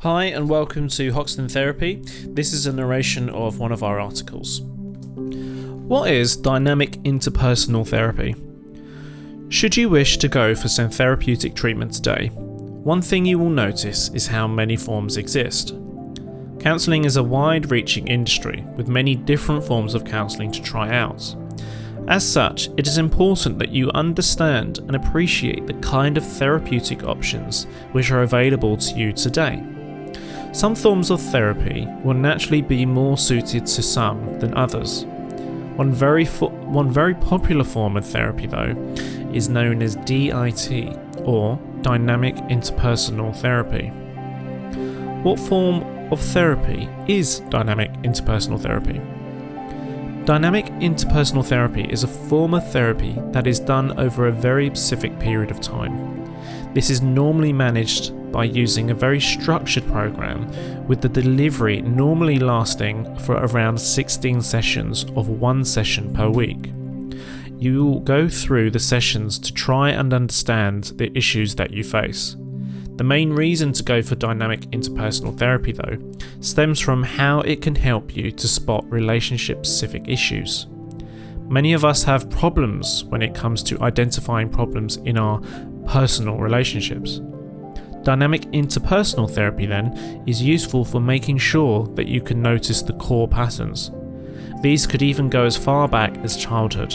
Hi and welcome to Hoxton Therapy. This is a narration of one of our articles. What is Dynamic Interpersonal Therapy? Should you wish to go for some therapeutic treatment today, one thing you will notice is how many forms exist. Counselling is a wide-reaching industry with many different forms of counselling to try out. As such, it is important that you understand and appreciate the kind of therapeutic options which are available to you today. Some forms of therapy will naturally be more suited to some than others. One very popular form of therapy, though, is known as DIT, or Dynamic Interpersonal Therapy. What form of therapy is Dynamic Interpersonal Therapy? Dynamic interpersonal therapy is a form of therapy that is done over a very specific period of time. This is normally managed by using a very structured program, with the delivery normally lasting for around 16 sessions of one session per week. You will go through the sessions to try and understand the issues that you face. The main reason to go for dynamic interpersonal therapy, though, stems from how it can help you to spot relationship-specific issues. Many of us have problems when it comes to identifying problems in our personal relationships. Dynamic interpersonal therapy, then, is useful for making sure that you can notice the core patterns. These could even go as far back as childhood.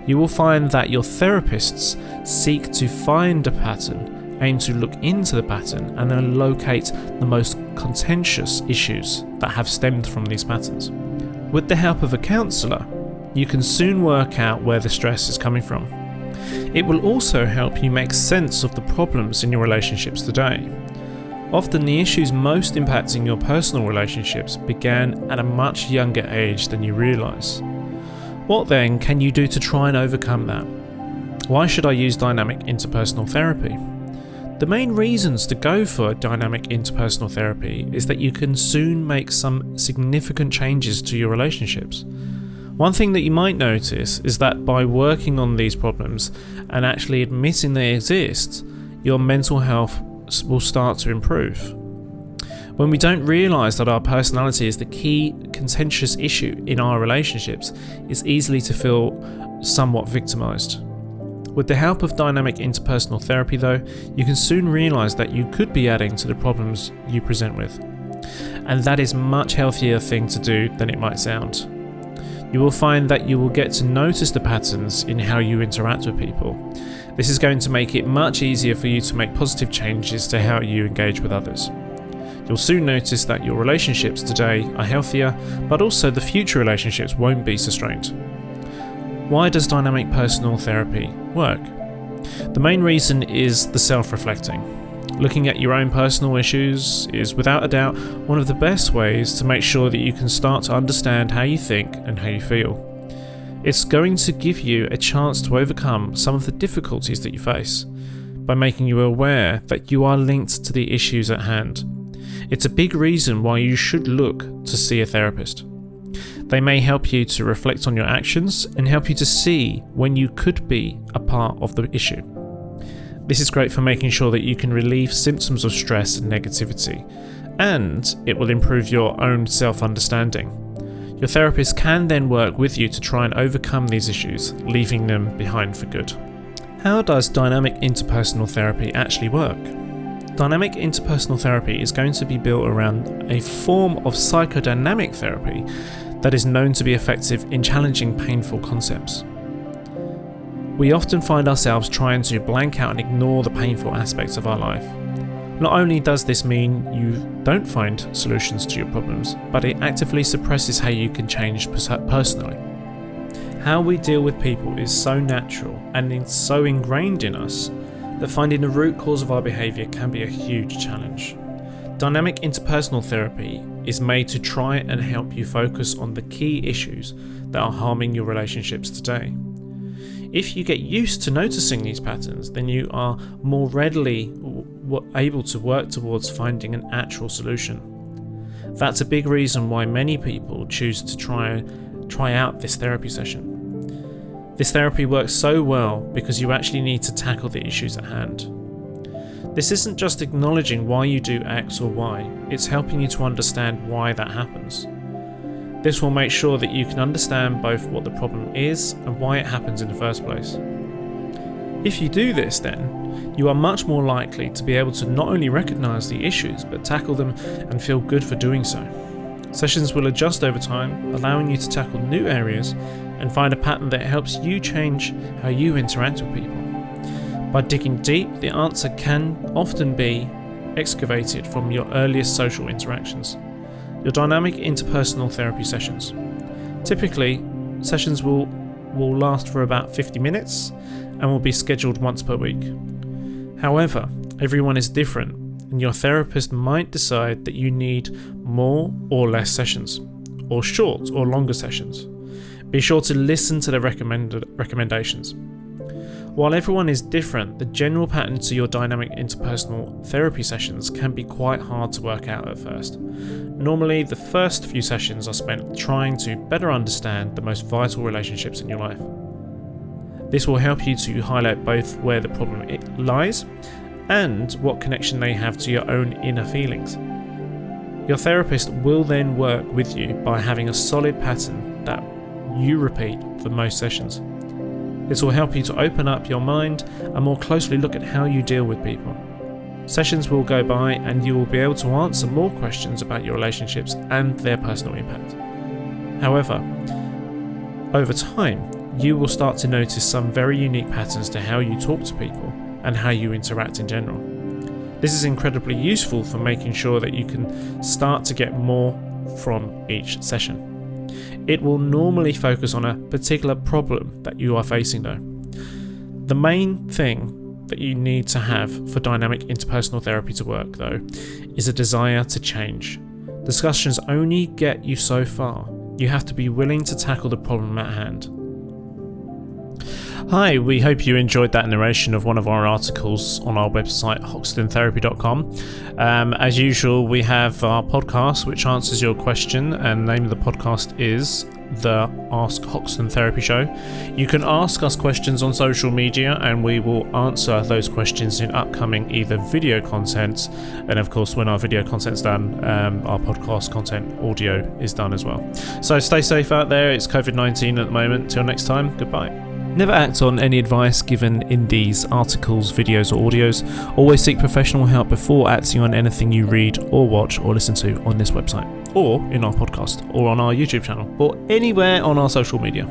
You will find that your therapists seek to find a pattern, aim to look into the pattern, and then locate the most contentious issues that have stemmed from these patterns. With the help of a counsellor, you can soon work out where the stress is coming from. It will also help you make sense of the problems in your relationships today. Often the issues most impacting your personal relationships began at a much younger age than you realise. What then can you do to try and overcome that? Why should I use dynamic interpersonal therapy? The main reasons to go for dynamic interpersonal therapy is that you can soon make some significant changes to your relationships. One thing that you might notice is that by working on these problems and actually admitting they exist, your mental health will start to improve. When we don't realise that our personality is the key contentious issue in our relationships, it's easy to feel somewhat victimised. With the help of dynamic interpersonal therapy, though, you can soon realise that you could be adding to the problems you present with. And that is a much healthier thing to do than it might sound. You will find that you will get to notice the patterns in how you interact with people. This is going to make it much easier for you to make positive changes to how you engage with others. You'll soon notice that your relationships today are healthier, but also the future relationships won't be so strained. Why does dynamic personal therapy work? The main reason is the self-reflecting. Looking at your own personal issues is without a doubt one of the best ways to make sure that you can start to understand how you think and how you feel. It's going to give you a chance to overcome some of the difficulties that you face by making you aware that you are linked to the issues at hand. It's a big reason why you should look to see a therapist. They may help you to reflect on your actions and help you to see when you could be a part of the issue. This is great for making sure that you can relieve symptoms of stress and negativity, and it will improve your own self-understanding. Your therapist can then work with you to try and overcome these issues, leaving them behind for good. How does dynamic interpersonal therapy actually work? Dynamic interpersonal therapy is going to be built around a form of psychodynamic therapy that is known to be effective in challenging painful concepts. We often find ourselves trying to blank out and ignore the painful aspects of our life. Not only does this mean you don't find solutions to your problems, but it actively suppresses how you can change personally. How we deal with people is so natural and it's so ingrained in us that finding the root cause of our behaviour can be a huge challenge. Dynamic interpersonal therapy is made to try and help you focus on the key issues that are harming your relationships today. If you get used to noticing these patterns, then you are more readily able to work towards finding an actual solution. That's a big reason why many people choose to try out this therapy session. This therapy works so well because you actually need to tackle the issues at hand. This isn't just acknowledging why you do X or Y, it's helping you to understand why that happens. This will make sure that you can understand both what the problem is and why it happens in the first place. If you do this, then, you are much more likely to be able to not only recognise the issues, but tackle them and feel good for doing so. Sessions will adjust over time, allowing you to tackle new areas and find a pattern that helps you change how you interact with people. By digging deep, the answer can often be excavated from your earliest social interactions. Your dynamic interpersonal therapy sessions. Typically, sessions will last for about 50 minutes and will be scheduled once per week. However, everyone is different, and your therapist might decide that you need more or less sessions, or short or longer sessions. Be sure to listen to the recommendations. While everyone is different, the general pattern to your dynamic interpersonal therapy sessions can be quite hard to work out at first. Normally, the first few sessions are spent trying to better understand the most vital relationships in your life. This will help you to highlight both where the problem lies and what connection they have to your own inner feelings. Your therapist will then work with you by having a solid pattern that you repeat for most sessions. This will help you to open up your mind and more closely look at how you deal with people. Sessions will go by and you will be able to answer more questions about your relationships and their personal impact. However, over time, you will start to notice some very unique patterns to how you talk to people and how you interact in general. This is incredibly useful for making sure that you can start to get more from each session. It will normally focus on a particular problem that you are facing though. The main thing that you need to have for dynamic interpersonal therapy to work though is a desire to change. Discussions only get you so far. You have to be willing to tackle the problem at hand. Hi, we hope you enjoyed that narration of one of our articles on our website, hoxtontherapy.com. As usual, we have our podcast which answers your question, and the name of the podcast is the Ask Hoxton Therapy Show. You can ask us questions on social media and we will answer those questions in upcoming either video content, and of course when our video content's done, our podcast content audio is done as well. So stay safe out there. It's COVID-19 at the moment. Till next time, goodbye. Never act on any advice given in these articles, videos or audios. Always seek professional help before acting on anything you read or watch or listen to on this website, or in our podcast, or on our YouTube channel, or anywhere on our social media.